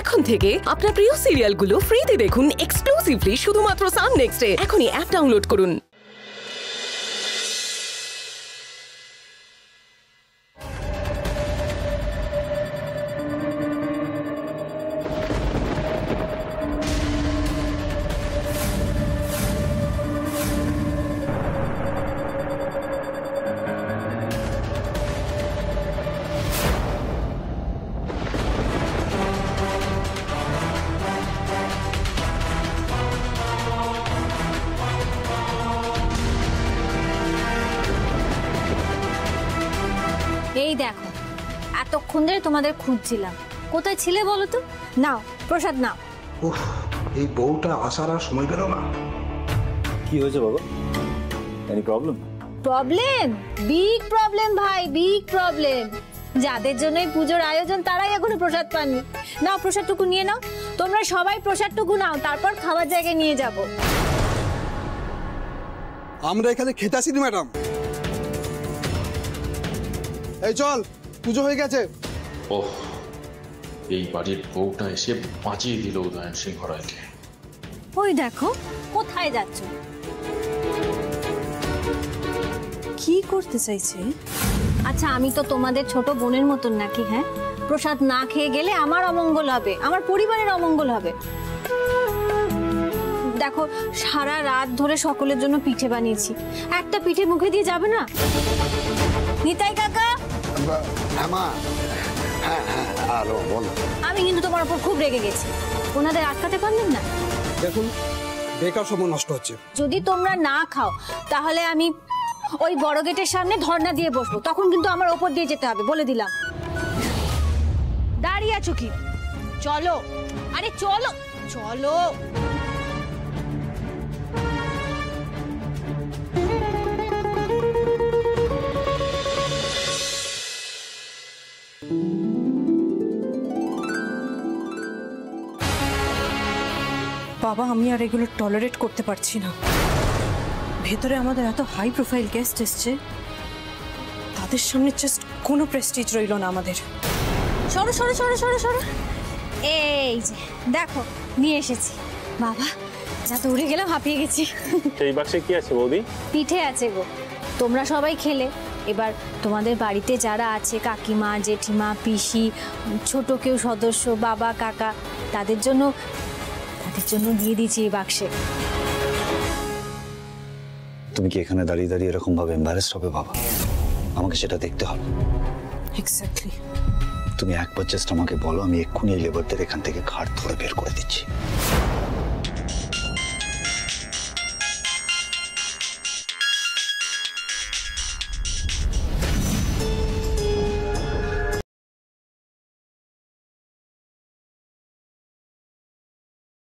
এখন থেকে আপনার প্রিয় সিরিয়ালগুলো ফ্রিতে দেখুন এক্সক্লুসিভলি শুধুমাত্র সান নেক্সটে। এখনই অ্যাপ ডাউনলোড করুন। এই দেখো, এতক্ষণ ধরে তোমাদের খুঁজছিলাম, কোথায় ছিলে বলো তো? নাও প্রসাদ নাও। উফ, এই বউটা আসার আর সময় পেল না। কি হয়েছে বাবা? Any problem? Problem? Big problem ভাই, বিগ প্রবলেম। যাদের জন্য এই পুজোর আয়োজন তারাই এখনো প্রসাদ পাননি। নাও প্রসাদটুকু নিয়ে নাও, তোমরা সবাই প্রসাদটুকু নাও, তারপর খাবার জায়গায় নিয়ে যাব। আমরা এখানে খেতে আসিনি ম্যাডাম। এই চল, পুজো হয়ে গেছে। ওহ, এই বাড়ির বউটা এসে বাঁচিয়ে দিল উদয়ন সিংহ রায়কে। ওই দেখো, কোথায় যাচ্ছ? কি করতে চাইছে? আচ্ছা, আমি তো তোমাদের ছোট বোনের মতন নাকি? হ্যাঁ, প্রসাদ না খেয়ে গেলে আমার অমঙ্গল হবে, আমার পরিবারের অমঙ্গল হবে। দেখো, সারা রাত ধরে সকলের জন্য পিঠে বানিয়েছি, একটা পিঠে মুখে দিয়ে যাবে না? নিতাই কাকা, আমি কিন্তু তোমার উপর খুব রেগে গেছি, ওনাদের আটকাতে পারলেন না। দেখুন, বেকার সময় নষ্ট হচ্ছে। যদি তোমরা না খাও তাহলে আমি ওই বড় গেটের সামনে ধর্ণা দিয়ে বসবো, তখন কিন্তু আমার ওপর দিয়ে যেতে হবে, বলে দিলাম। দাঁড়িয়ে আছো কি? চলো, আরে চলো চলো। বাবা, আমি আর এগুলো টলারেট করতে পারছি না। ভেতরে আমাদের এত হাই প্রোফাইল গেস্ট এসছে, তাদের সামনে জাস্ট কোনো প্রেস্টিজ রইল না আমাদের। সরো সরো সরো সরো সরো। এই যে দেখো, নিয়ে এসেছি। বাবা, যা তো উড়ে গেলাম, হাঁপিয়ে গেছি। এই বাক্সে কি আছে বৌদি? পিঠে আছে গো, তোমরা সবাই খেলে। এবার তোমাদের বাড়িতে যারা আছে, কাকিমা, জেঠিমা, পিসি, ছোট কেউ সদস্য, বাবা, কাকা, তাদের জন্য দিয়ে দিয়েছি এই বাক্সে। তুমি কি এখানে দাঁড়িয়ে দাঁড়িয়ে এরকম ভাবে এম্বারেসড হবে বাবা? আমাকে সেটা দেখতে হবে। এক্স্যাক্টলি। তুমি একবার জাস্ট আমাকে বলো, আমি এক্ষুনি এই লেবারদের এখান থেকে ঘাট ধরে বের করে দিচ্ছি।